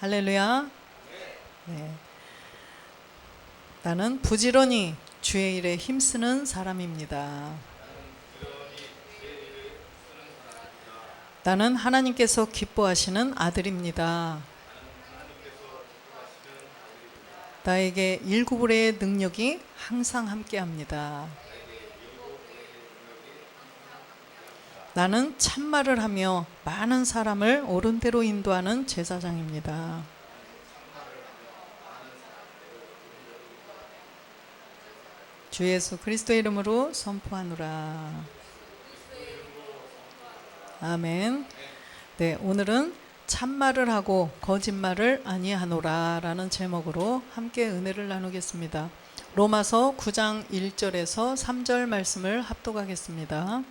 할렐루야. 네. 나는 부지런히 주의 일에 힘쓰는 사람입니다. 나는 하나님께서 기뻐하시는 아들입니다. 나에게 일구불의 능력이 항상 함께합니다. 나는 참말을 하며 많은 사람을 옳은 대로 인도하는 제사장입니다. 주 예수 그리스도의 이름으로 선포하노라. 아멘. 네, 오늘은 참말을 하고 거짓말을 아니하노라 라는 제목으로 함께 은혜를 나누겠습니다. 로마서 9장 1절에서 3절 말씀을 합독하겠습니다.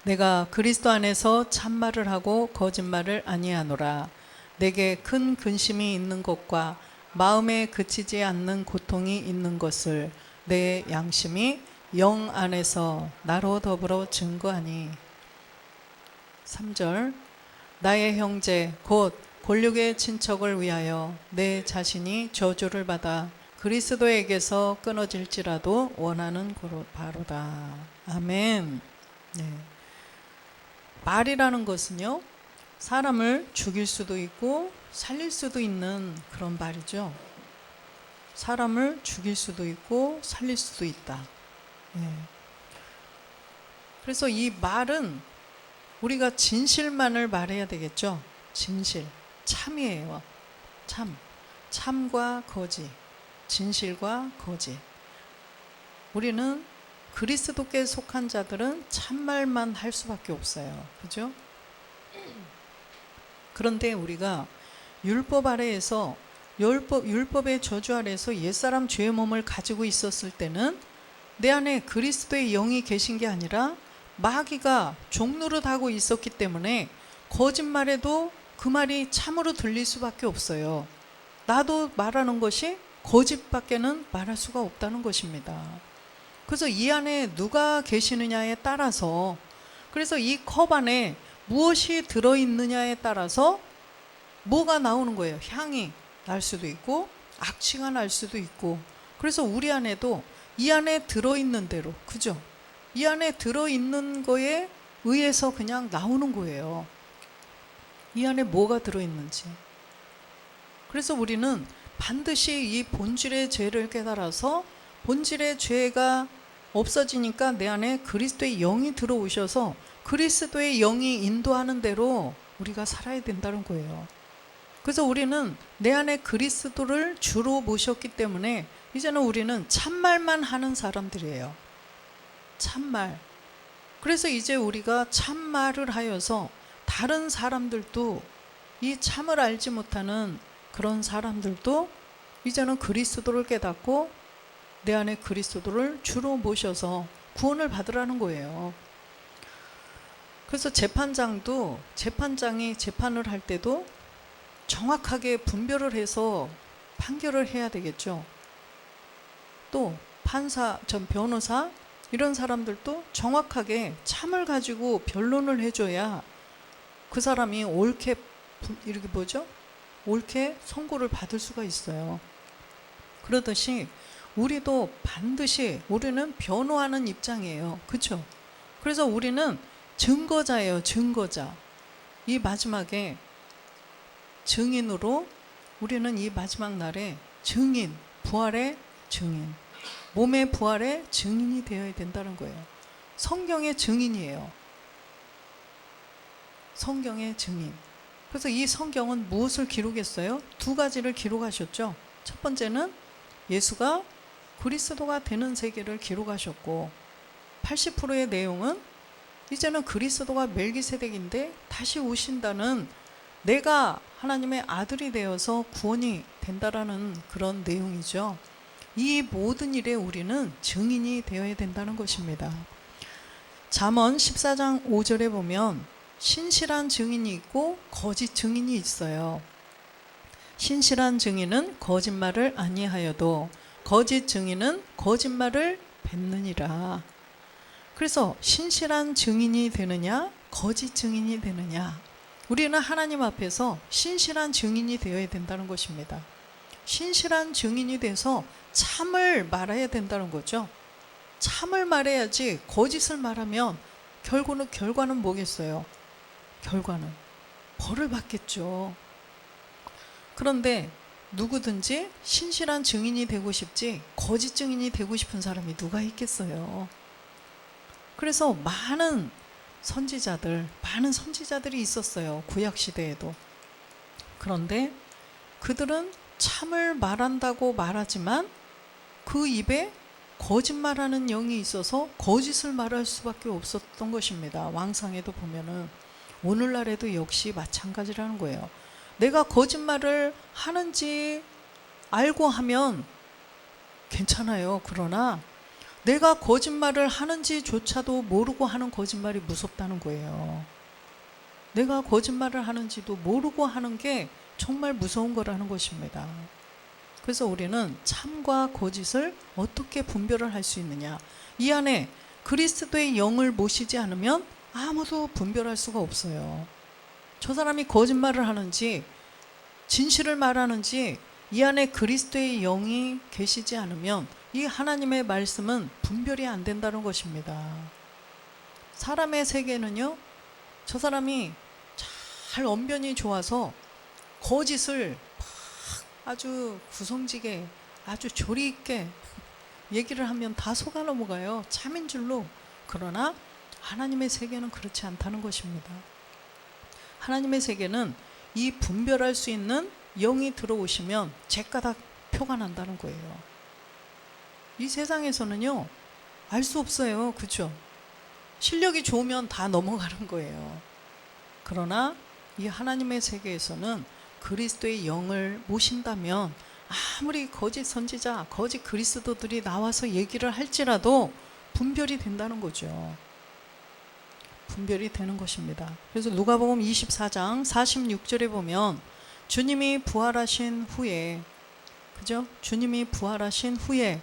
내가 그리스도 안에서 참말을 하고 거짓말을 아니하노라. 내게 큰 근심이 있는 것과 마음에 그치지 않는 고통이 있는 것을 내 양심이 영 안에서 나로 더불어 증거하니. 3절 나의 형제 곧 골육의 친척을 위하여 내 자신이 저주를 받아 그리스도에게서 끊어질지라도 원하는 바로다. 아멘. 네. 말이라는 것은요, 사람을 죽일 수도 있고 살릴 수도 있는 그런 말이죠. 사람을 죽일 수도 있고 살릴 수도 있다. 네. 그래서 이 말은 우리가 진실만을 말해야 되겠죠. 진실, 참이에요. 참과 거짓, 진실과 거짓. 우리는 그리스도께 속한 자들은 참말만 할 수밖에 없어요. 그죠? 그런데 우리가 율법 아래에서 율법의 저주 아래에서 옛사람 죄의 몸을 가지고 있었을 때는 내 안에 그리스도의 영이 계신 게 아니라 마귀가 종노릇하고 있었기 때문에 거짓말에도 그 말이 참으로 들릴 수밖에 없어요. 나도 말하는 것이 거짓밖에는 말할 수가 없다는 것입니다. 그래서 이 안에 누가 계시느냐에 따라서, 그래서 이 컵 안에 무엇이 들어있느냐에 따라서 뭐가 나오는 거예요. 향이 날 수도 있고 악취가 날 수도 있고. 그래서 우리 안에도 이 안에 들어있는 대로, 그죠? 이 안에 들어있는 거에 의해서 그냥 나오는 거예요. 이 안에 뭐가 들어있는지. 그래서 우리는 반드시 이 본질의 죄를 깨달아서 본질의 죄가 없어지니까 내 안에 그리스도의 영이 들어오셔서 그리스도의 영이 인도하는 대로 우리가 살아야 된다는 거예요. 그래서 우리는 내 안에 그리스도를 주로 모셨기 때문에 이제는 우리는 참말만 하는 사람들이에요. 참말. 그래서 이제 우리가 참말을 하여서 다른 사람들도, 이 참을 알지 못하는 그런 사람들도 이제는 그리스도를 깨닫고 내 안에 그리스도를 주로 모셔서 구원을 받으라는 거예요. 그래서 재판장이 재판을 할 때도 정확하게 분별을 해서 판결을 해야 되겠죠. 또 판사, 변호사 이런 사람들도 정확하게 참을 가지고 변론을 해줘야 그 사람이 옳게 선고를 받을 수가 있어요. 그러듯이 우리도 반드시 우리는 변호하는 입장이에요. 그렇죠? 그래서 우리는 증거자예요. 증거자. 이 마지막에 증인으로 우리는 이 마지막 날에 증인, 부활의 증인, 몸의 부활의 증인이 되어야 된다는 거예요. 성경의 증인이에요. 성경의 증인. 그래서 이 성경은 무엇을 기록했어요? 두 가지를 기록하셨죠. 첫 번째는 예수가 그리스도가 되는 세계를 기록하셨고, 80%의 내용은 이제는 그리스도가 멜기세덱인데 다시 오신다는, 내가 하나님의 아들이 되어서 구원이 된다라는 그런 내용이죠. 이 모든 일에 우리는 증인이 되어야 된다는 것입니다. 잠언 14장 5절에 보면 신실한 증인이 있고 거짓 증인이 있어요. 신실한 증인은 거짓말을 아니하여도 거짓 증인은 거짓말을 뱉느니라. 그래서 신실한 증인이 되느냐 거짓 증인이 되느냐, 우리는 하나님 앞에서 신실한 증인이 되어야 된다는 것입니다. 신실한 증인이 돼서 참을 말해야 된다는 거죠. 참을 말해야지 거짓을 말하면 결과는 뭐겠어요? 결과는 벌을 받겠죠. 그런데 누구든지 신실한 증인이 되고 싶지 거짓 증인이 되고 싶은 사람이 누가 있겠어요. 그래서 많은 선지자들이 있었어요. 구약시대에도. 그런데 그들은 참을 말한다고 말하지만 그 입에 거짓말하는 영이 있어서 거짓을 말할 수밖에 없었던 것입니다. 왕상에도 보면은 오늘날에도 역시 마찬가지라는 거예요. 내가 거짓말을 하는지 알고 하면 괜찮아요. 그러나 내가 거짓말을 하는지조차도 모르고 하는 거짓말이 무섭다는 거예요. 내가 거짓말을 하는지도 모르고 하는 게 정말 무서운 거라는 것입니다. 그래서 우리는 참과 거짓을 어떻게 분별을 할 수 있느냐. 이 안에 그리스도의 영을 모시지 않으면 아무도 분별할 수가 없어요. 저 사람이 거짓말을 하는지 진실을 말하는지 이 안에 그리스도의 영이 계시지 않으면 이 하나님의 말씀은 분별이 안 된다는 것입니다. 사람의 세계는요, 저 사람이 잘 언변이 좋아서 거짓을 아주 구성지게 아주 조리 있게 얘기를 하면 다 속아 넘어가요. 참인 줄로. 그러나 하나님의 세계는 그렇지 않다는 것입니다. 하나님의 세계는 이 분별할 수 있는 영이 들어오시면 제까닥 표가 난다는 거예요. 이 세상에서는요, 알 수 없어요. 그죠? 실력이 좋으면 다 넘어가는 거예요. 그러나 이 하나님의 세계에서는 그리스도의 영을 모신다면 아무리 거짓 선지자, 거짓 그리스도들이 나와서 얘기를 할지라도 분별이 된다는 거죠. 분별이 되는 것입니다. 그래서 누가복음 24장 46절에 보면 주님이 부활하신 후에, 그죠? 주님이 부활하신 후에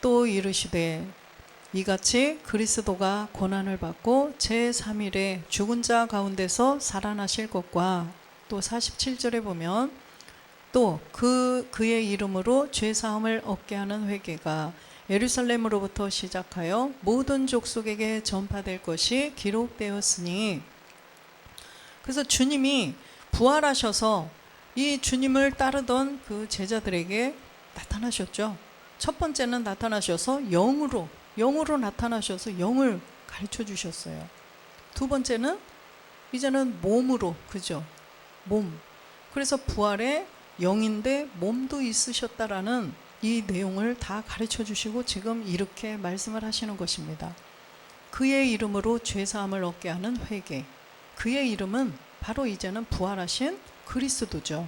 또 이르시되 이같이 그리스도가 고난을 받고 제3일에 죽은 자 가운데서 살아나실 것과, 또 47절에 보면 또 그의 이름으로 죄사함을 얻게 하는 회개가 예루살렘으로부터 시작하여 모든 족속에게 전파될 것이 기록되었으니. 그래서 주님이 부활하셔서 이 주님을 따르던 그 제자들에게 나타나셨죠. 첫 번째는 나타나셔서 영으로 나타나셔서 영을 가르쳐 주셨어요. 두 번째는 이제는 몸으로, 그죠? 몸. 그래서 부활의 영인데 몸도 있으셨다라는 이 내용을 다 가르쳐 주시고 지금 이렇게 말씀을 하시는 것입니다. 그의 이름으로 죄사함을 얻게 하는 회개. 그의 이름은 바로 이제는 부활하신 그리스도죠.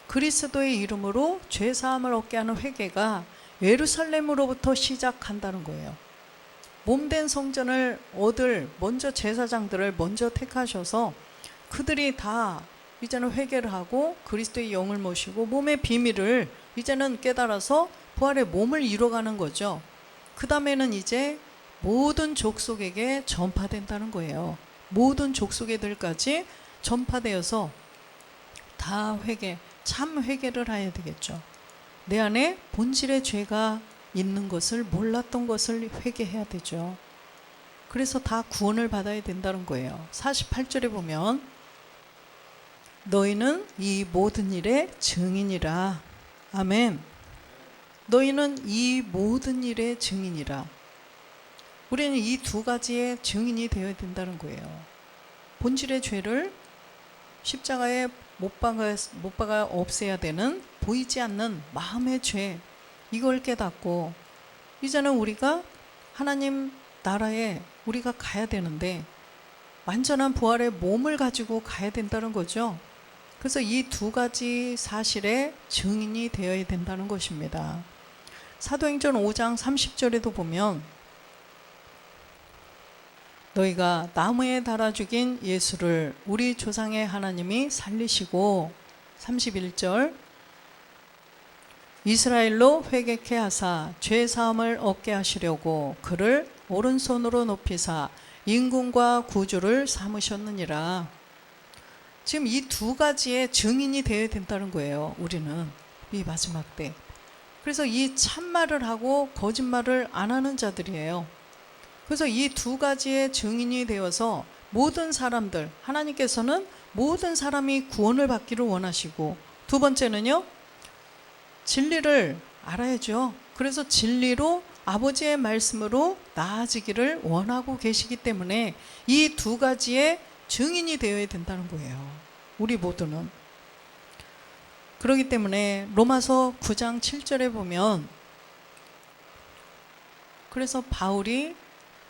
그리스도의 이름으로 죄사함을 얻게 하는 회개가 예루살렘으로부터 시작한다는 거예요. 몸된 성전을 얻을 먼저 제사장들을 먼저 택하셔서 그들이 다 이제는 회개를 하고 그리스도의 영을 모시고 몸의 비밀을 이제는 깨달아서 부활의 몸을 이뤄가는 거죠. 그 다음에는 이제 모든 족속에게 전파된다는 거예요. 모든 족속애들까지 전파되어서 다 참 회개를 해야 되겠죠. 내 안에 본질의 죄가 있는 것을 몰랐던 것을 회개해야 되죠. 그래서 다 구원을 받아야 된다는 거예요. 48절에 보면 너희는 이 모든 일의 증인이라. 아멘. 너희는 이 모든 일의 증인이라. 우리는 이 두 가지의 증인이 되어야 된다는 거예요. 본질의 죄를 십자가에 못 박아 없애야 되는 보이지 않는 마음의 죄, 이걸 깨닫고 이제는 우리가 하나님 나라에 우리가 가야 되는데 완전한 부활의 몸을 가지고 가야 된다는 거죠. 그래서 이 두 가지 사실의 증인이 되어야 된다는 것입니다. 사도행전 5장 30절에도 보면 너희가 나무에 달아 죽인 예수를 우리 조상의 하나님이 살리시고, 31절 이스라엘로 회개케 하사 죄사함을 얻게 하시려고 그를 오른손으로 높이사 임금과 구주를 삼으셨느니라. 지금 이 두 가지의 증인이 되어야 된다는 거예요. 우리는 이 마지막 때. 그래서 이 참말을 하고 거짓말을 안 하는 자들이에요. 그래서 이 두 가지의 증인이 되어서 모든 사람들, 하나님께서는 모든 사람이 구원을 받기를 원하시고, 두 번째는요, 진리를 알아야죠. 그래서 진리로 아버지의 말씀으로 나아지기를 원하고 계시기 때문에 이 두 가지의 증인이 되어야 된다는 거예요. 우리 모두는. 그렇기 때문에 로마서 9장 7절에 보면, 그래서 바울이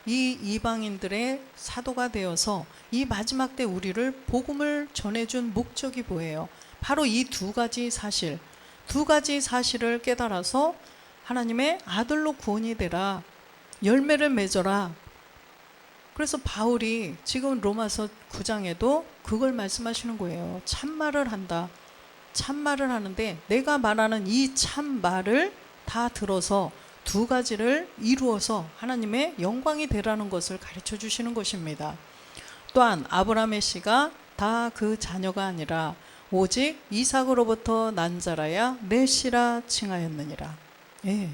이 이방인들의 사도가 되어서 이 마지막 때 우리를 복음을 전해준 목적이 뭐예요? 바로 이 두 가지 사실, 두 가지 사실을 깨달아서 하나님의 아들로 구원이 되라, 열매를 맺어라. 그래서 바울이 지금 로마서 9장에도 그걸 말씀하시는 거예요. 참말을 한다. 참말을 하는데 내가 말하는 이 참말을 다 들어서 두 가지를 이루어서 하나님의 영광이 되라는 것을 가르쳐 주시는 것입니다. 또한 아브라함의 씨가 다 그 자녀가 아니라 오직 이삭으로부터 난 자라야 내 씨라 칭하였느니라. 예.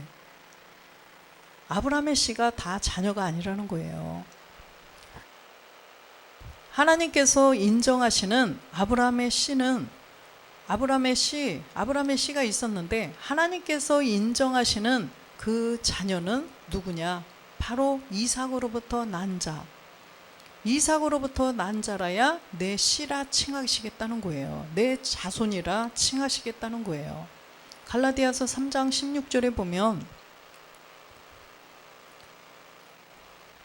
아브라함의 씨가 다 자녀가 아니라는 거예요. 하나님께서 인정하시는 아브라함의 씨는 아브라함의 씨가 있었는데 하나님께서 인정하시는 그 자녀는 누구냐? 바로 이삭으로부터 난 자. 이삭으로부터 난 자라야 내 씨라 칭하시겠다는 거예요. 내 자손이라 칭하시겠다는 거예요. 갈라디아서 3장 16절에 보면,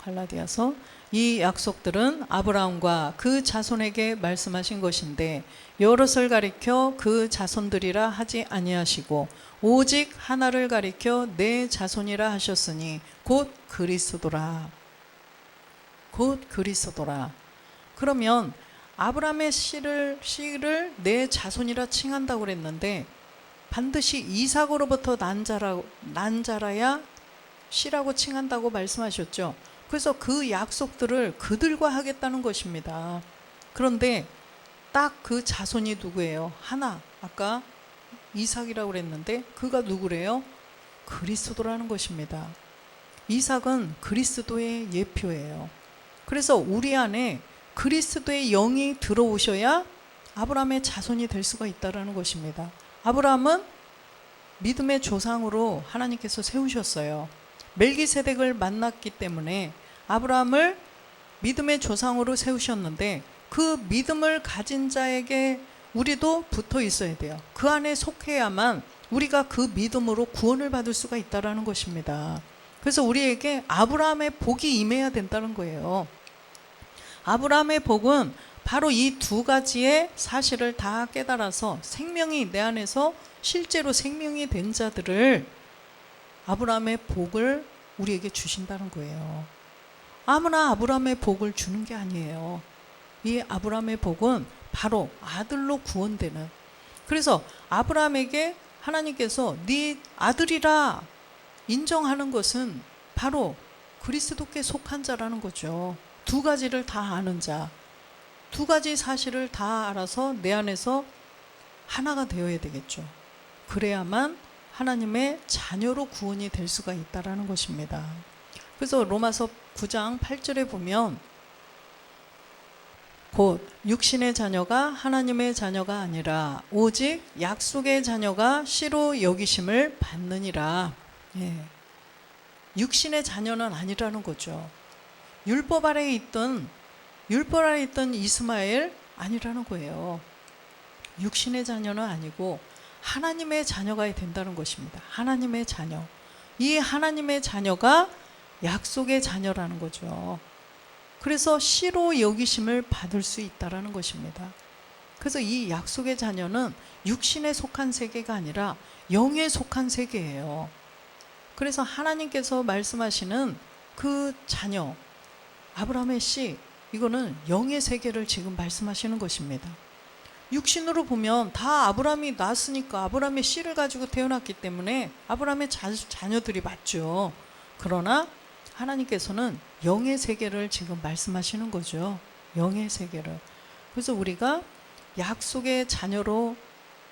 갈라디아서, 이 약속들은 아브라함과 그 자손에게 말씀하신 것인데 여럿을 가리켜 그 자손들이라 하지 아니하시고 오직 하나를 가리켜 내 자손이라 하셨으니 곧 그리스도라. 곧 그리스도라. 그러면 아브라함의 씨를 내 자손이라 칭한다고 그랬는데 반드시 이삭으로부터 난 자라야 씨라고 칭한다고 말씀하셨죠. 그래서 그 약속들을 그들과 하겠다는 것입니다. 그런데 딱 그 자손이 누구예요? 하나. 아까 이삭이라고 그랬는데 그가 누구래요? 그리스도라는 것입니다. 이삭은 그리스도의 예표예요. 그래서 우리 안에 그리스도의 영이 들어오셔야 아브라함의 자손이 될 수가 있다는 것입니다. 아브라함은 믿음의 조상으로 하나님께서 세우셨어요. 멜기세덱을 만났기 때문에 아브라함을 믿음의 조상으로 세우셨는데 그 믿음을 가진 자에게 우리도 붙어 있어야 돼요. 그 안에 속해야만 우리가 그 믿음으로 구원을 받을 수가 있다는 것입니다. 그래서 우리에게 아브라함의 복이 임해야 된다는 거예요. 아브라함의 복은 바로 이 두 가지의 사실을 다 깨달아서 생명이 내 안에서 실제로 생명이 된 자들을 아브라함의 복을 우리에게 주신다는 거예요. 아무나 아브라함의 복을 주는 게 아니에요. 이 아브라함의 복은 바로 아들로 구원되는, 그래서 아브라함에게 하나님께서 네 아들이라 인정하는 것은 바로 그리스도께 속한 자라는 거죠. 두 가지를 다 아는 자, 두 가지 사실을 다 알아서 내 안에서 하나가 되어야 되겠죠. 그래야만 하나님의 자녀로 구원이 될 수가 있다는 것입니다. 그래서 로마서 9장 8절에 보면 곧 육신의 자녀가 하나님의 자녀가 아니라 오직 약속의 자녀가 씨로 여기심을 받느니라. 예. 육신의 자녀는 아니라는 거죠. 율법 아래에 있던 이스마엘 아니라는 거예요. 육신의 자녀는 아니고 하나님의 자녀가 된다는 것입니다. 하나님의 자녀. 이 하나님의 자녀가 약속의 자녀라는 거죠. 그래서 씨로 여기심을 받을 수 있다는 것입니다. 그래서 이 약속의 자녀는 육신에 속한 세계가 아니라 영에 속한 세계예요. 그래서 하나님께서 말씀하시는 그 자녀, 아브라함의 씨, 이거는 영의 세계를 지금 말씀하시는 것입니다. 육신으로 보면 다 아브라함이 낳았으니까 아브라함의 씨를 가지고 태어났기 때문에 아브라함의 자녀들이 맞죠. 그러나 하나님께서는 영의 세계를 지금 말씀하시는 거죠. 영의 세계를. 그래서 우리가 약속의 자녀로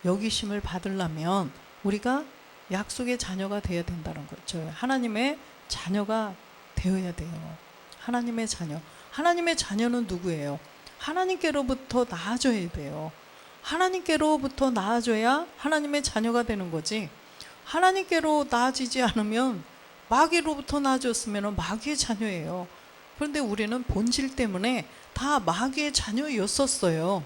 여기심을 받으려면 우리가 약속의 자녀가 되어야 된다는 거죠. 하나님의 자녀가 되어야 돼요. 하나님의 자녀. 하나님의 자녀는 누구예요? 하나님께로부터 나아져야 돼요. 하나님께로부터 나아져야 하나님의 자녀가 되는 거지. 하나님께로 나아지지 않으면 마귀로부터 나아졌으면 마귀의 자녀예요. 그런데 우리는 본질 때문에 다 마귀의 자녀였었어요.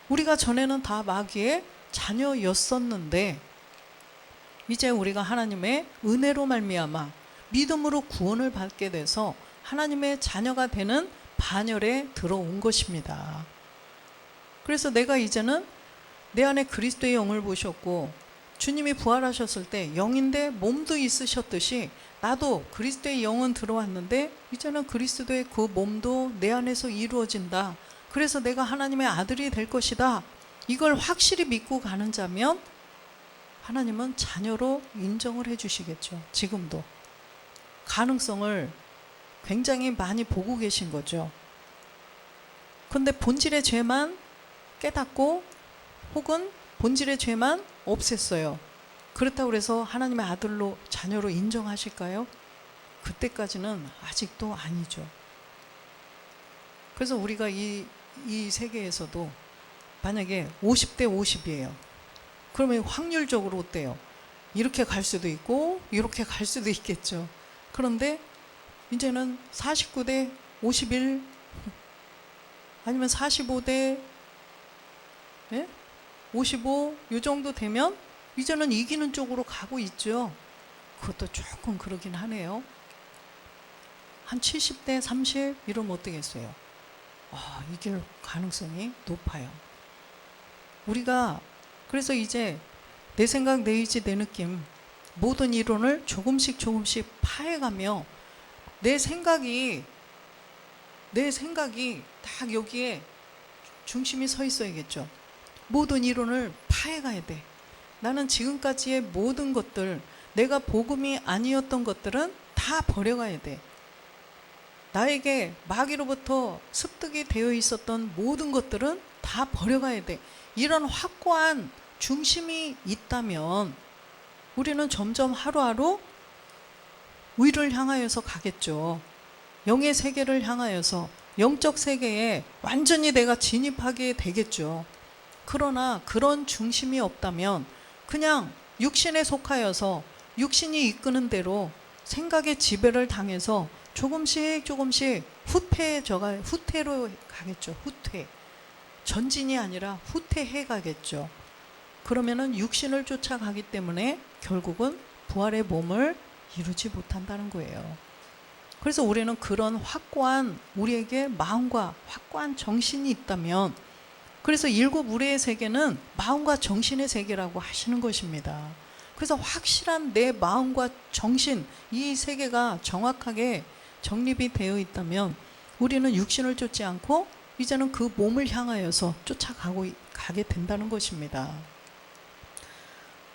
우리가 전에는 다 마귀의 자녀였었는데 이제 우리가 하나님의 은혜로 말미암아 믿음으로 구원을 받게 돼서 하나님의 자녀가 되는 반열에 들어온 것입니다. 그래서 내가 이제는 내 안에 그리스도의 영을 보셨고 주님이 부활하셨을 때 영인데 몸도 있으셨듯이 나도 그리스도의 영은 들어왔는데 이제는 그리스도의 그 몸도 내 안에서 이루어진다. 그래서 내가 하나님의 아들이 될 것이다. 이걸 확실히 믿고 가는 자면 하나님은 자녀로 인정을 해주시겠죠. 지금도 가능성을 굉장히 많이 보고 계신 거죠. 그런데 본질의 죄만 깨닫고 혹은 본질의 죄만 없앴어요. 그렇다고 해서 하나님의 아들로 자녀로 인정하실까요? 그때까지는 아직도 아니죠. 그래서 우리가 이 세계에서도 만약에 50대 50이에요. 그러면 확률적으로 어때요? 이렇게 갈 수도 있고 이렇게 갈 수도 있겠죠. 그런데 이제는 49대 51 아니면 45대 55 이 정도 되면 이제는 이기는 쪽으로 가고 있죠. 그것도 조금 그러긴 하네요. 한 70대 30 이러면 어떻겠어요? 이길 가능성이 높아요. 우리가 그래서 이제 내 생각, 내 의지, 내 느낌 모든 이론을 조금씩 파해가며 내 생각이 딱 여기에 중심이 서 있어야겠죠. 모든 이론을 파해가야 돼. 나는 지금까지의 모든 것들, 내가 복음이 아니었던 것들은 다 버려가야 돼. 나에게 마귀로부터 습득이 되어 있었던 모든 것들은 다 버려가야 돼. 이런 확고한 중심이 있다면 우리는 점점 하루하루 위를 향하여서 가겠죠. 영의 세계를 향하여서 영적 세계에 완전히 내가 진입하게 되겠죠. 그러나 그런 중심이 없다면 그냥 육신에 속하여서 육신이 이끄는 대로 생각의 지배를 당해서 조금씩 후퇴로 가겠죠. 후퇴. 전진이 아니라 후퇴해 가겠죠. 그러면은 육신을 쫓아가기 때문에 결국은 부활의 몸을 이루지 못한다는 거예요. 그래서 우리는 그런 확고한 우리에게 마음과 확고한 정신이 있다면 그래서 일곱 우리의 세계는 마음과 정신의 세계라고 하시는 것입니다. 그래서 확실한 내 마음과 정신 이 세계가 정확하게 정립이 되어 있다면 우리는 육신을 쫓지 않고 이제는 그 몸을 향하여서 가게 된다는 것입니다.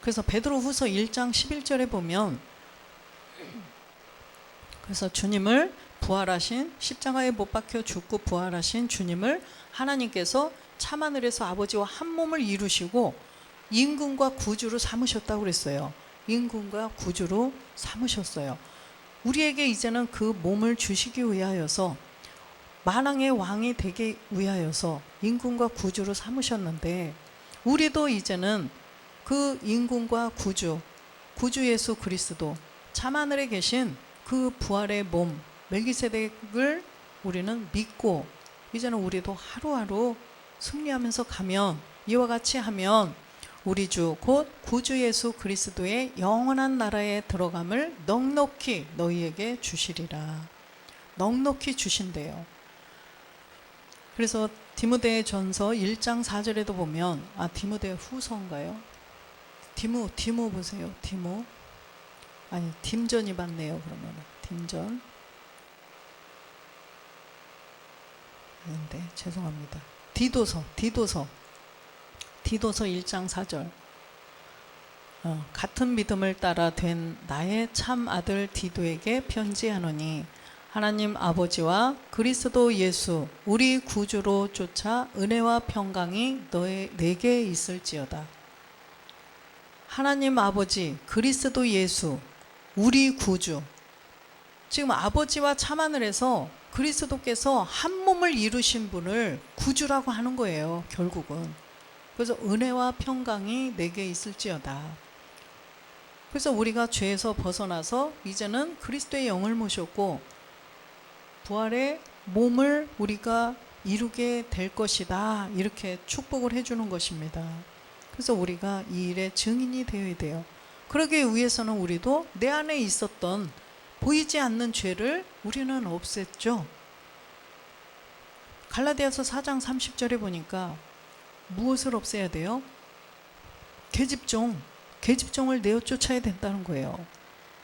그래서 베드로후서 1장 11절에 보면 그래서 주님을 부활하신 십자가에 못 박혀 죽고 부활하신 주님을 하나님께서 참하늘에서 아버지와 한 몸을 이루시고 임금과 구주로 삼으셨다고 그랬어요. 임금과 구주로 삼으셨어요. 우리에게 이제는 그 몸을 주시기 위하여서 만왕의 왕이 되기 위하여서 임금과 구주로 삼으셨는데 우리도 이제는 그 임금과 구주 예수 그리스도 참하늘에 계신 그 부활의 몸 멜기세덱을 우리는 믿고 이제는 우리도 하루하루 승리하면서 가면 이와 같이 하면 우리 주 곧 구주 예수 그리스도의 영원한 나라에 들어감을 넉넉히 너희에게 주시리라. 넉넉히 주신대요. 그래서 디모데전서 1장 4절에도 보면 디모데 후서인가요? 디모 보세요. 딤전이 맞네요. 그러면 딤전 아닌데 죄송합니다. 디도서 1장 4절 같은 믿음을 따라 된 나의 참 아들 디도에게 편지하노니 하나님 아버지와 그리스도 예수 우리 구주로 쫓아 은혜와 평강이 내게 있을지어다. 하나님 아버지 그리스도 예수 우리 구주, 지금 아버지와 참하늘에서 그리스도께서 한 몸을 이루신 분을 구주라고 하는 거예요, 결국은. 그래서 은혜와 평강이 내게 있을지어다. 그래서 우리가 죄에서 벗어나서 이제는 그리스도의 영을 모셨고 부활의 몸을 우리가 이루게 될 것이다, 이렇게 축복을 해주는 것입니다. 그래서 우리가 이 일의 증인이 되어야 돼요. 그러기 위해서는 우리도 내 안에 있었던 보이지 않는 죄를 우리는 없앴죠. 갈라디아서 4장 30절에 보니까 무엇을 없애야 돼요? 계집종을 내어 쫓아야 된다는 거예요.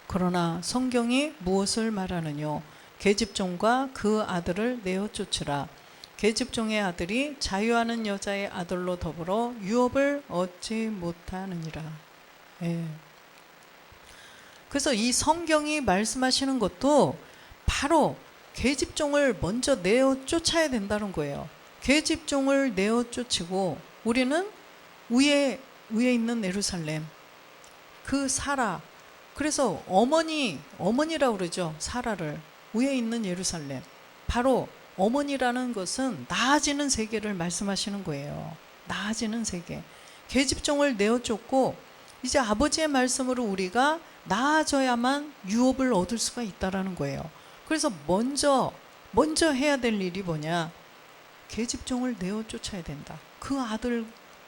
그러나 성경이 무엇을 말하느냐? 계집종과 그 아들을 내어 쫓으라. 계집종의 아들이 자유하는 여자의 아들로 더불어 유업을 얻지 못하느니라. 예. 그래서 이 성경이 말씀하시는 것도 바로 계집종을 먼저 내어 쫓아야 된다는 거예요. 계집종을 내어 쫓고 우리는 위에 있는 예루살렘, 그 사라, 그래서 어머니라고 그러죠. 사라를, 위에 있는 예루살렘, 바로 어머니라는 것은 나아지는 세계를 말씀하시는 거예요. 나아지는 세계. 계집종을 내어 쫓고 이제 아버지의 말씀으로 우리가 나아져야만 유업을 얻을 수가 있다라는 거예요. 그래서 먼저 해야 될 일이 뭐냐? 계집종을 내어 쫓아야 된다. 그 아들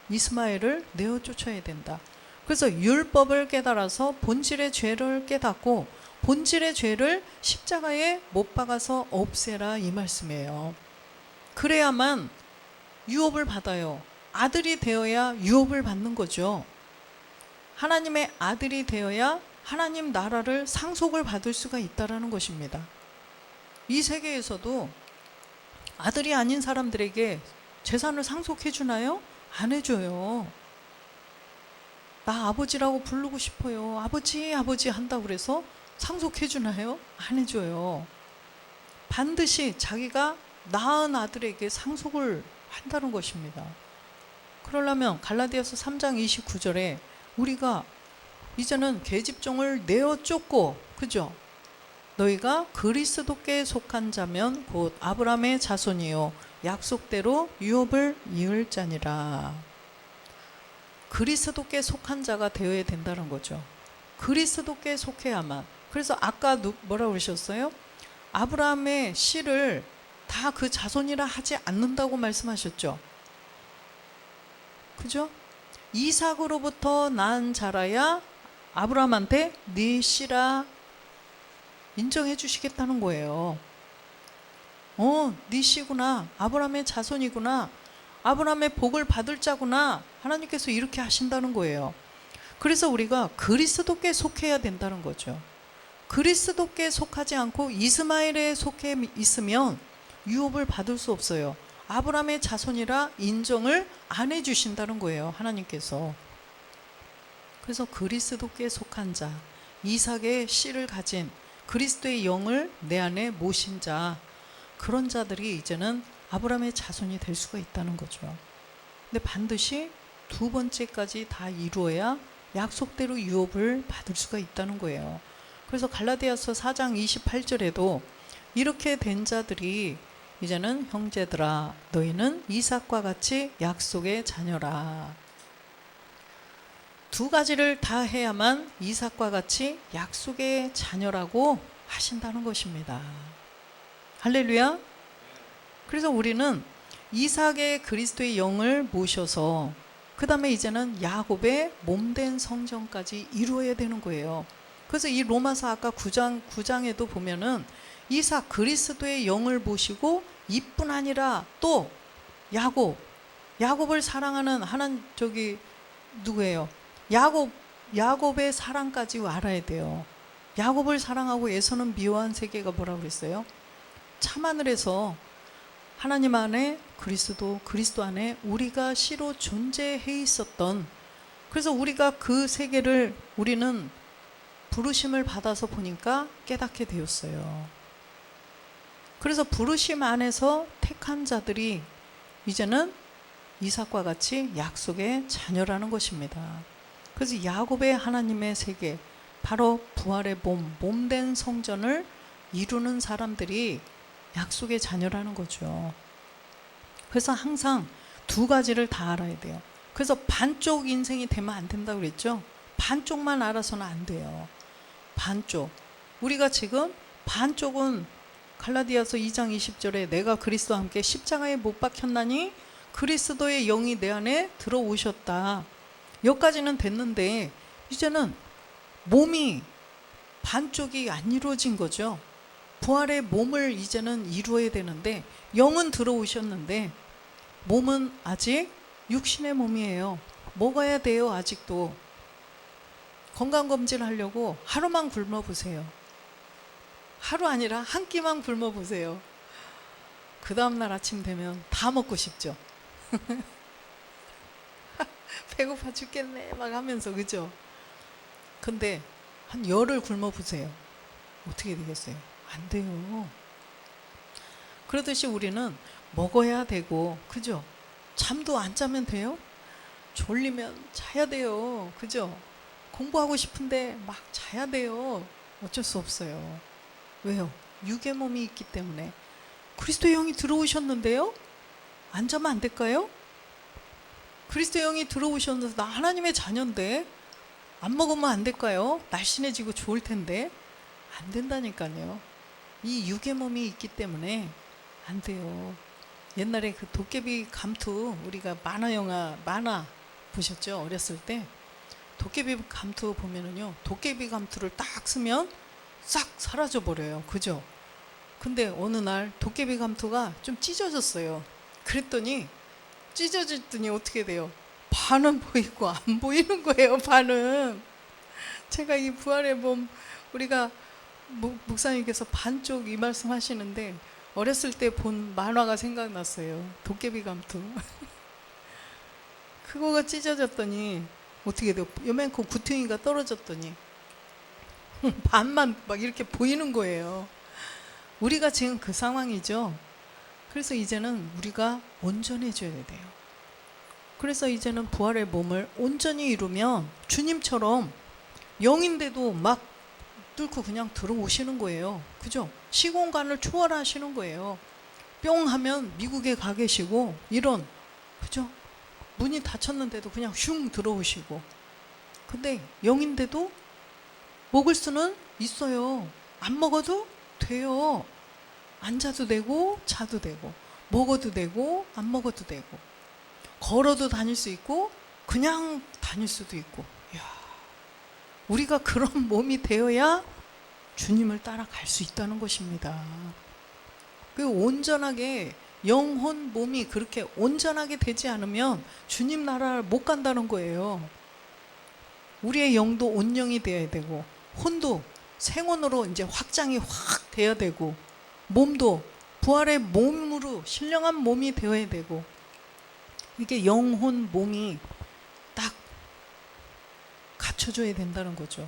이스마엘을 내어 쫓아야 된다. 그래서 율법을 깨달아서 본질의 죄를 깨닫고 본질의 죄를 십자가에 못 박아서 없애라, 이 말씀이에요. 그래야만 유업을 받아요. 아들이 되어야 유업을 받는 거죠. 하나님의 아들이 되어야 하나님 나라를 상속을 받을 수가 있다라는 것입니다. 이 세계에서도 아들이 아닌 사람들에게 재산을 상속해 주나요? 안 해줘요. 나 아버지라고 부르고 싶어요. 아버지 한다고 그래서 상속해 주나요? 안 해줘요. 반드시 자기가 낳은 아들에게 상속을 한다는 것입니다. 그러려면 갈라디아서 3장 29절에 우리가 이제는 계집종을 내어 쫓고, 그죠? 너희가 그리스도께 속한 자면 곧 아브라함의 자손이요 약속대로 유업을 이을 자니라. 그리스도께 속한 자가 되어야 된다는 거죠. 그리스도께 속해야만. 그래서 아까 뭐라고 그러셨어요? 아브라함의 씨를 다 그 자손이라 하지 않는다고 말씀하셨죠. 그죠? 이삭으로부터 난 자라야 아브라함한테 네 씨라 인정해 주시겠다는 거예요. 네 씨구나. 아브라함의 자손이구나. 아브라함의 복을 받을 자구나. 하나님께서 이렇게 하신다는 거예요. 그래서 우리가 그리스도께 속해야 된다는 거죠. 그리스도께 속하지 않고 이스마엘에 속해 있으면 유업을 받을 수 없어요. 아브라함의 자손이라 인정을 안 해주신다는 거예요, 하나님께서. 그래서 그리스도께 속한 자, 이삭의 씨를 가진 그리스도의 영을 내 안에 모신 자, 그런 자들이 이제는 아브라함의 자손이 될 수가 있다는 거죠. 근데 반드시 두 번째까지 다 이루어야 약속대로 유업을 받을 수가 있다는 거예요. 그래서 갈라디아서 4장 28절에도 이렇게 된 자들이 이제는 형제들아 너희는 이삭과 같이 약속의 자녀라. 두 가지를 다 해야만 이삭과 같이 약속의 자녀라고 하신다는 것입니다. 할렐루야. 그래서 우리는 이삭의 그리스도의 영을 모셔서 그 다음에 이제는 야곱의 몸된 성전까지 이루어야 되는 거예요. 그래서 이 로마서 아까 9장에도 보면은 이삭 그리스도의 영을 모시고 이뿐 아니라 또 야곱을 사랑하는 누구예요? 야곱의 사랑까지 알아야 돼요. 야곱을 사랑하고 에서는 미워한 세계가 뭐라고 그랬어요? 참하늘에서 하나님 안에 그리스도 안에 우리가 씨로 존재해 있었던, 그래서 우리가 그 세계를 우리는 부르심을 받아서 보니까 깨닫게 되었어요. 그래서 부르심 안에서 택한 자들이 이제는 이삭과 같이 약속의 자녀라는 것입니다. 그래서 야곱의 하나님의 세계, 바로 부활의 몸된 성전을 이루는 사람들이 약속의 자녀라는 거죠. 그래서 항상 두 가지를 다 알아야 돼요. 그래서 반쪽 인생이 되면 안 된다고 그랬죠. 반쪽만 알아서는 안 돼요. 반쪽. 우리가 지금 반쪽은 갈라디아서 2장 20절에 내가 그리스도와 함께 십자가에 못 박혔나니 그리스도의 영이 내 안에 들어오셨다. 여기까지는 됐는데 이제는 몸이 반쪽이 안 이루어진 거죠. 부활의 몸을 이제는 이루어야 되는데 영은 들어오셨는데 몸은 아직 육신의 몸이에요. 먹어야 돼요. 아직도. 건강검진 하려고 하루만 굶어 보세요. 하루 아니라 한 끼만 굶어 보세요. 그 다음날 아침 되면 다 먹고 싶죠. 배고파 죽겠네 막 하면서, 그죠? 근데 한 열흘 굶어 보세요. 어떻게 되겠어요? 안 돼요. 그러듯이 우리는 먹어야 되고, 그죠? 잠도 안 자면 돼요? 졸리면 자야 돼요. 그죠? 공부하고 싶은데 막 자야 돼요. 어쩔 수 없어요. 왜요? 육의 몸이 있기 때문에. 그리스도의 영이 들어오셨는데요? 안 자면 안 될까요? 그리스도의 영이 들어오셨는데 나 하나님의 자녀인데 안 먹으면 안 될까요? 날씬해지고 좋을 텐데. 안 된다니까요. 이 육의 몸이 있기 때문에 안 돼요. 옛날에 그 도깨비 감투, 우리가 만화 보셨죠? 어렸을 때 도깨비 감투 보면은요, 도깨비 감투를 딱 쓰면 싹 사라져 버려요. 그죠? 근데 어느 날 도깨비 감투가 좀 찢어졌어요. 그랬더니 찢어졌더니 어떻게 돼요? 반은 보이고 안 보이는 거예요. 반은. 제가 이 부활의 몸, 우리가 목사님께서 반쪽 이 말씀 하시는데 어렸을 때 본 만화가 생각났어요. 도깨비 감투. 그거가 찢어졌더니 어떻게 돼요? 요만큼 구퉁이가 떨어졌더니 반만 막 이렇게 보이는 거예요. 우리가 지금 그 상황이죠. 그래서 이제는 우리가 온전해져야 돼요. 그래서 이제는 부활의 몸을 온전히 이루면 주님처럼 영인데도 막 뚫고 그냥 들어오시는 거예요. 그죠? 시공간을 초월하시는 거예요. 뿅 하면 미국에 가 계시고 이런, 그죠? 문이 닫혔는데도 그냥 슝 들어오시고. 근데 영인데도 먹을 수는 있어요. 안 먹어도 돼요. 앉아도 되고 자도 되고 먹어도 되고 안 먹어도 되고 걸어도 다닐 수 있고 그냥 다닐 수도 있고. 이야, 우리가 그런 몸이 되어야 주님을 따라갈 수 있다는 것입니다. 그 온전하게 영혼 몸이 그렇게 온전하게 되지 않으면 주님 나라를 못 간다는 거예요. 우리의 영도 온영이 되어야 되고 혼도 생혼으로 이제 확장이 확 돼야 되고 몸도 부활의 몸으로 신령한 몸이 되어야 되고 이게 영혼 몸이 딱 갖춰져야 된다는 거죠.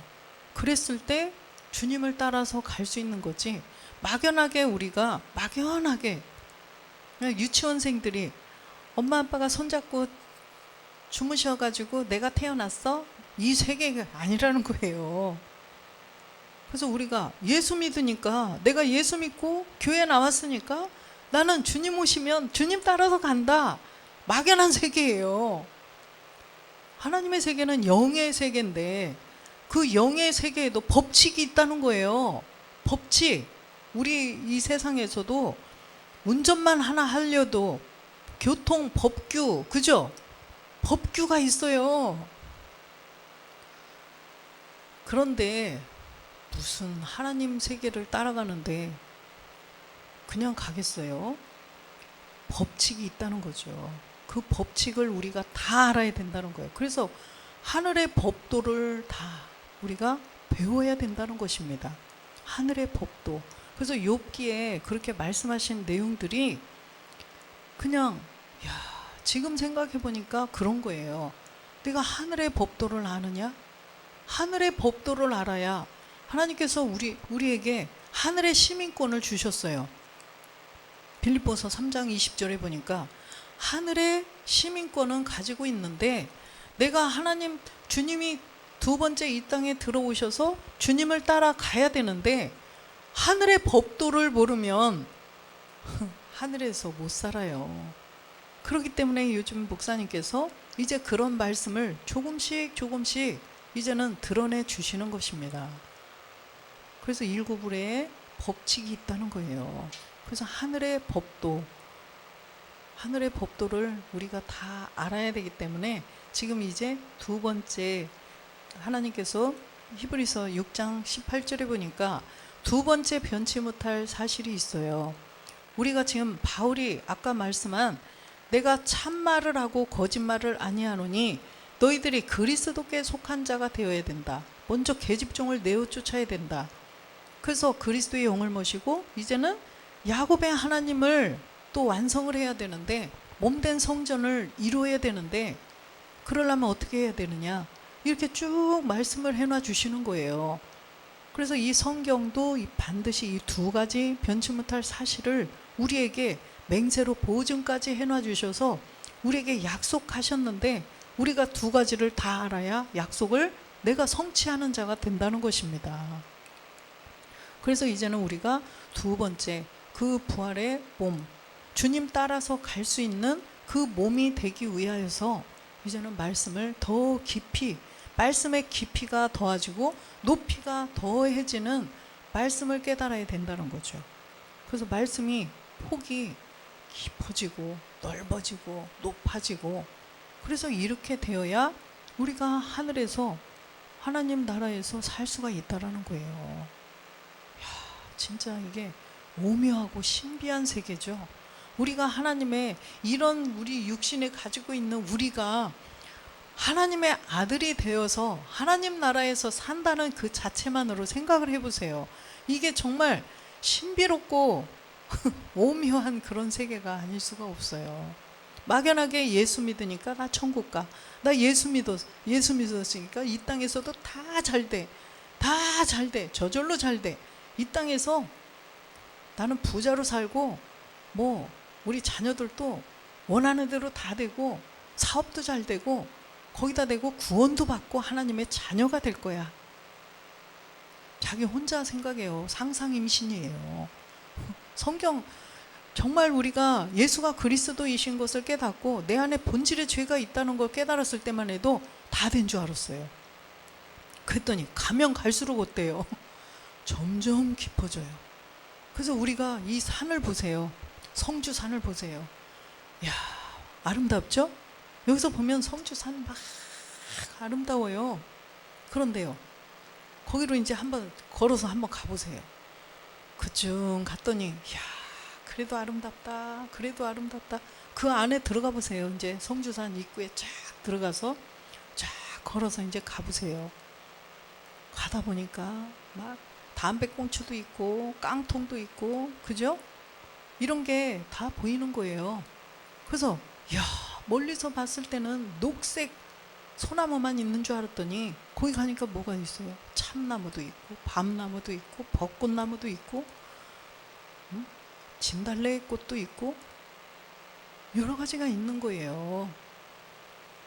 그랬을 때 주님을 따라서 갈 수 있는 거지. 막연하게 우리가 막연하게 그냥 유치원생들이 엄마 아빠가 손잡고 주무셔가지고 내가 태어났어? 이 세계가 아니라는 거예요. 그래서 우리가 예수 믿으니까 내가 예수 믿고 교회 나왔으니까 나는 주님 오시면 주님 따라서 간다. 막연한 세계예요. 하나님의 세계는 영의 세계인데 그 영의 세계에도 법칙이 있다는 거예요. 법칙. 우리 이 세상에서도 운전만 하나 하려도 교통 법규, 그죠? 법규가 있어요. 그런데 무슨 하나님 세계를 따라가는데 그냥 가겠어요? 법칙이 있다는 거죠. 그 법칙을 우리가 다 알아야 된다는 거예요. 그래서 하늘의 법도를 다 우리가 배워야 된다는 것입니다. 하늘의 법도. 그래서 욥기에 그렇게 말씀하신 내용들이 그냥 지금 생각해 보니까 그런 거예요. 내가 하늘의 법도를 아느냐? 하늘의 법도를 알아야 하나님께서 우리에게 하늘의 시민권을 주셨어요. 빌립보서 3장 20절에 보니까 하늘의 시민권은 가지고 있는데 내가 하나님 주님이 두 번째 이 땅에 들어오셔서 주님을 따라 가야 되는데 하늘의 법도를 모르면 하늘에서 못 살아요. 그렇기 때문에 요즘 목사님께서 이제 그런 말씀을 조금씩 이제는 드러내 주시는 것입니다. 그래서 일구불에 법칙이 있다는 거예요. 그래서 하늘의 법도를 우리가 다 알아야 되기 때문에 지금 이제 두 번째 하나님께서 히브리서 6장 18절에 보니까 두 번째 변치 못할 사실이 있어요. 우리가 지금 바울이 아까 말씀한 내가 참말을 하고 거짓말을 아니하노니 너희들이 그리스도께 속한 자가 되어야 된다. 먼저 계집종을 내어 쫓아야 된다. 그래서 그리스도의 영을 모시고 이제는 야곱의 하나님을 또 완성을 해야 되는데 몸된 성전을 이루어야 되는데 그러려면 어떻게 해야 되느냐 이렇게 쭉 말씀을 해놔 주시는 거예요. 그래서 이 성경도 반드시 이 두 가지 변치 못할 사실을 우리에게 맹세로 보증까지 해놔 주셔서 우리에게 약속하셨는데 우리가 두 가지를 다 알아야 약속을 내가 성취하는 자가 된다는 것입니다. 그래서 이제는 우리가 두 번째 그 부활의 몸 주님 따라서 갈 수 있는 그 몸이 되기 위하여서 이제는 말씀을 더 깊이 말씀의 깊이가 더해지고 높이가 더해지는 말씀을 깨달아야 된다는 거죠. 그래서 말씀이 폭이 깊어지고 넓어지고 높아지고 그래서 이렇게 되어야 우리가 하늘에서 하나님 나라에서 살 수가 있다라는 거예요. 진짜 이게 오묘하고 신비한 세계죠. 우리가 하나님의 이런 우리 육신에 가지고 있는 우리가 하나님의 아들이 되어서 하나님 나라에서 산다는 그 자체만으로 생각을 해보세요. 이게 정말 신비롭고 오묘한 그런 세계가 아닐 수가 없어요. 막연하게 예수 믿으니까 나 천국 가. 나 예수 믿었으니까 이 땅에서도 다 잘 돼. 다 잘 돼. 저절로 잘 돼. 이 땅에서 나는 부자로 살고 뭐 우리 자녀들도 원하는 대로 다 되고 사업도 잘 되고 거기다 대고 구원도 받고 하나님의 자녀가 될 거야. 자기 혼자 생각해요. 상상임신이에요. 성경 정말 우리가 예수가 그리스도이신 것을 깨닫고 내 안에 본질의 죄가 있다는 걸 깨달았을 때만 해도 다 된 줄 알았어요. 그랬더니 가면 갈수록 어때요? 점점 깊어져요. 그래서 우리가 이 산을 보세요. 성주산을 보세요. 이야, 아름답죠? 여기서 보면 성주산 막 아름다워요. 그런데요, 거기로 이제 한번 걸어서 한번 가보세요. 그쯤 갔더니, 이야, 그래도 아름답다. 그래도 아름답다. 그 안에 들어가 보세요. 이제 성주산 입구에 쫙 들어가서 쫙 걸어서 이제 가보세요. 가다 보니까 막 담배꽁초도 있고 깡통도 있고 그죠? 이런 게 다 보이는 거예요. 그래서 야 멀리서 봤을 때는 녹색 소나무만 있는 줄 알았더니 거기 가니까 뭐가 있어요? 참나무도 있고 밤나무도 있고 벚꽃나무도 있고 진달래꽃도 있고 여러 가지가 있는 거예요.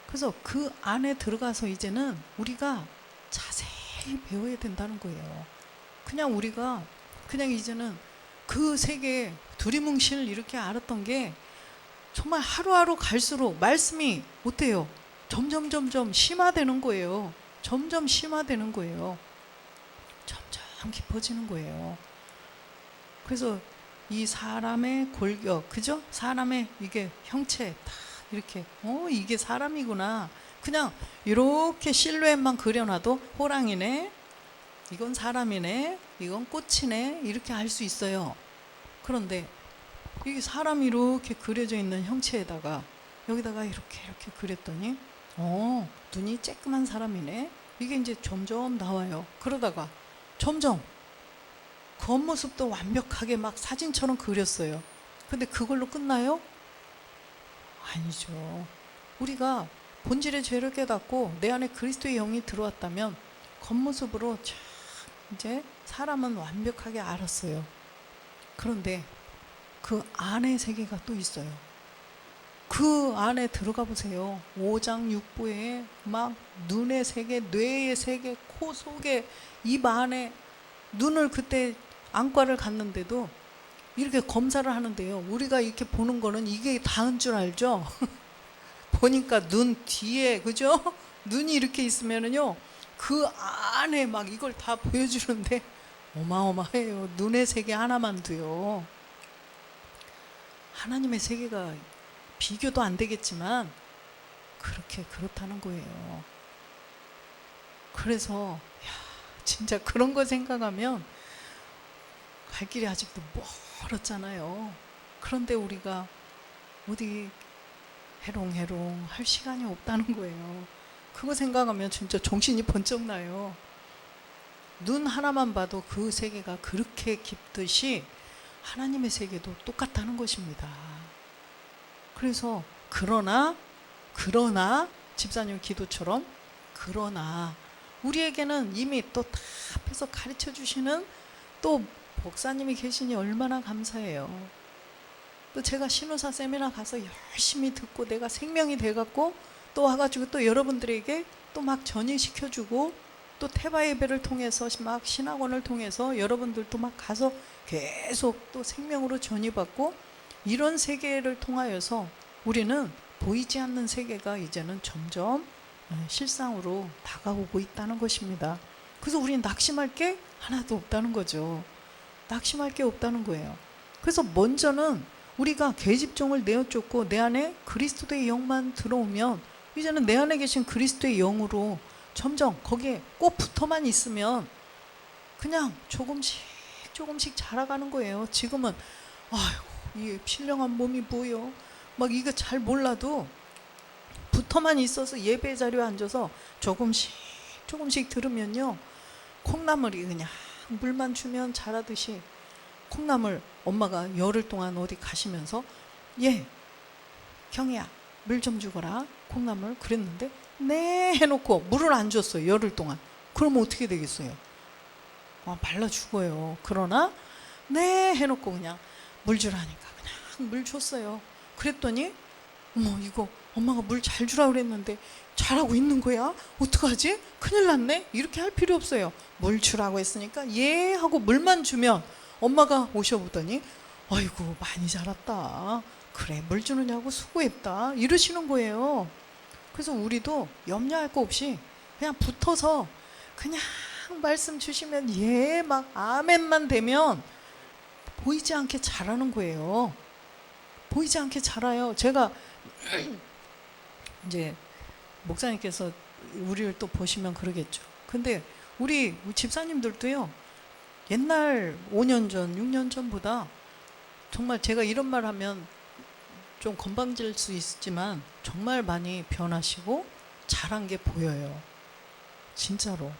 그래서 그 안에 들어가서 이제는 우리가 자세히 배워야 된다는 거예요. 그냥 우리가 그냥 이제는 그 세계 두리뭉실 이렇게 알았던 게 정말 하루하루 갈수록 말씀이 어때요? 점점 심화되는 거예요. 점점 심화되는 거예요. 점점 깊어지는 거예요. 그래서 이 사람의 골격, 그죠? 사람의 이게 형체 딱 이렇게 이게 사람이구나. 그냥 이렇게 실루엣만 그려놔도 호랑이네, 이건 사람이네, 이건 꽃이네 이렇게 알 수 있어요. 그런데 이게 사람이 이렇게 그려져 있는 형체에다가 여기다가 이렇게 그렸더니 눈이 쬐끄만 사람이네. 이게 이제 점점 나와요. 그러다가 점점 겉모습도 완벽하게 막 사진처럼 그렸어요. 근데 그걸로 끝나요? 아니죠. 우리가 본질의 죄를 깨닫고 내 안에 그리스도의 영이 들어왔다면 겉모습으로 쫙 이제 사람은 완벽하게 알았어요. 그런데 그 안에 세계가 또 있어요. 그 안에 들어가 보세요. 오장육부에 막 눈의 세계, 뇌의 세계, 코 속에, 입 안에, 눈을 그때 안과를 갔는데도 이렇게 검사를 하는데요. 우리가 이렇게 보는 거는 이게 다인 줄 알죠? 보니까 눈 뒤에, 그죠? 눈이 이렇게 있으면은요, 그 안에 막 이걸 다 보여주는데 어마어마해요. 눈의 세계 하나만도요. 하나님의 세계가 비교도 안 되겠지만 그렇다는 거예요. 그래서 진짜 그런 거 생각하면 갈 길이 아직도 멀었잖아요. 그런데 우리가 어디 해롱해롱 할 시간이 없다는 거예요. 그거 생각하면 진짜 정신이 번쩍 나요. 눈 하나만 봐도 그 세계가 그렇게 깊듯이 하나님의 세계도 똑같다는 것입니다. 그래서 그러나 집사님 기도처럼 그러나 우리에게는 이미 또 다 앞에서 가르쳐 주시는 또 목사님이 계시니 얼마나 감사해요. 또 제가 신우사 세미나 가서 열심히 듣고 내가 생명이 돼갖고 또 와가지고 또 여러분들에게 또 막 전이시켜주고 또 태바 예배를 통해서 막 신학원을 통해서 여러분들도 막 가서 계속 또 생명으로 전이받고 이런 세계를 통하여서 우리는 보이지 않는 세계가 이제는 점점 실상으로 다가오고 있다는 것입니다. 그래서 우리는 낙심할 게 하나도 없다는 거죠. 낙심할 게 없다는 거예요. 그래서 먼저는 우리가 계집종을 내어쫓고 내 안에 그리스도의 영만 들어오면 이제는 내 안에 계신 그리스도의 영으로 점점 거기에 꼭 붙어만 있으면 그냥 조금씩 자라가는 거예요. 지금은 아이고 이 신령한 몸이 뭐요? 막 이거 잘 몰라도 붙어만 있어서 예배 자리에 앉아서 조금씩 들으면요. 콩나물이 그냥 물만 주면 자라듯이 콩나물 엄마가 열흘 동안 어디 가시면서 경희야 물 좀 주거라 콩나물 그랬는데 네 해놓고 물을 안 줬어요. 열흘 동안. 그러면 어떻게 되겠어요? 말라 죽어요. 그러나 네 해놓고 그냥 물 주라니까 그냥 물 줬어요. 그랬더니 어머 이거 엄마가 물 잘 주라 그랬는데 잘하고 있는 거야? 어떡하지? 큰일 났네? 이렇게 할 필요 없어요. 물 주라고 했으니까 예 하고 물만 주면 엄마가 오셔보더니 아이고 많이 자랐다. 그래 물 주느냐고 수고했다. 이러시는 거예요. 그래서 우리도 염려할 거 없이 그냥 붙어서 그냥 말씀 주시면 예 막 아멘만 되면 보이지 않게 자라는 거예요. 보이지 않게 자라요. 제가 이제 목사님께서 우리를 또 보시면 그러겠죠. 근데 우리 집사님들도요. 옛날 5년 전, 6년 전보다 정말 제가 이런 말 하면 좀 건방질 수 있지만 정말 많이 변하시고 잘한 게 보여요. 진짜로.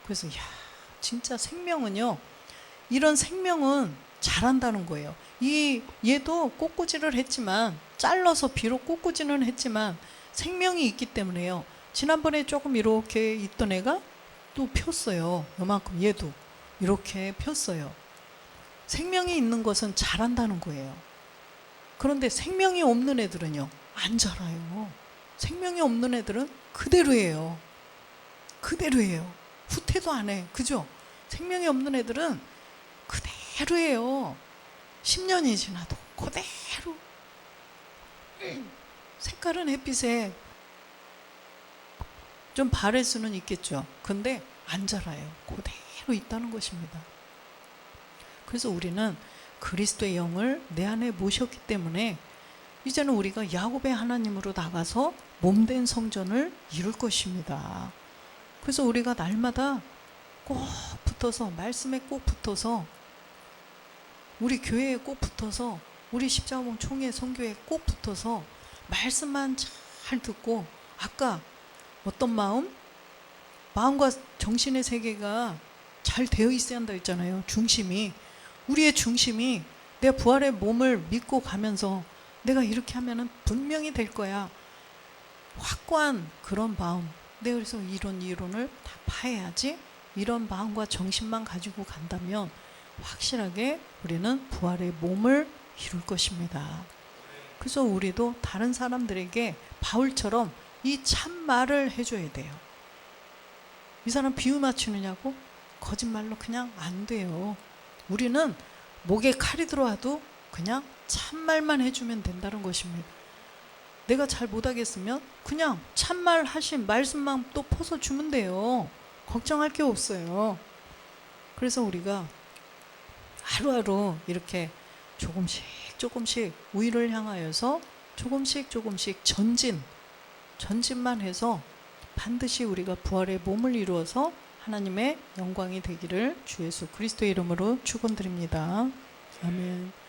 그래서 진짜 생명은요. 이런 생명은 잘한다는 거예요. 얘도 꽃꽂이를 했지만 잘라서 비록 꽃꽂이는 했지만 생명이 있기 때문에요. 지난번에 조금 이렇게 있던 애가 또 폈어요. 요만큼 얘도 이렇게 폈어요. 생명이 있는 것은 자란다는 거예요. 그런데 생명이 없는 애들은요 안 자라요. 생명이 없는 애들은 그대로예요. 그대로예요. 후퇴도 안 해. 그죠? 생명이 없는 애들은 그대로예요. 10년이 지나도 그대로. 색깔은 햇빛에 좀 바랄 수는 있겠죠. 근데 안 자라요. 그대로 있다는 것입니다. 그래서 우리는 그리스도의 영을 내 안에 모셨기 때문에 이제는 우리가 야곱의 하나님으로 나가서 몸된 성전을 이룰 것입니다. 그래서 우리가 날마다 꼭 붙어서 말씀에 꼭 붙어서 우리 교회에 꼭 붙어서 우리 십자가봉 총회 선교에 꼭 붙어서 말씀만 잘 듣고 아까 어떤 마음과 정신의 세계가 잘 되어 있어야 한다 했잖아요. 중심이 우리의 중심이 내 부활의 몸을 믿고 가면서 내가 이렇게 하면은 분명히 될 거야. 확고한 그런 마음. 내가 그래서 이런 이론을 다 파해야지. 이런 마음과 정신만 가지고 간다면 확실하게 우리는 부활의 몸을 이룰 것입니다. 그래서 우리도 다른 사람들에게 바울처럼 이 참말을 해줘야 돼요. 이 사람 비유 맞추느냐고? 거짓말로 그냥 안 돼요. 우리는 목에 칼이 들어와도 그냥 참말만 해주면 된다는 것입니다. 내가 잘 못하겠으면 그냥 참말 하신 말씀만 또 퍼서 주면 돼요. 걱정할 게 없어요. 그래서 우리가 하루하루 이렇게 조금씩 우위를 향하여서 조금씩 전진만 해서 반드시 우리가 부활의 몸을 이루어서 하나님의 영광이 되기를 주 예수 그리스도의 이름으로 축원드립니다. 아멘.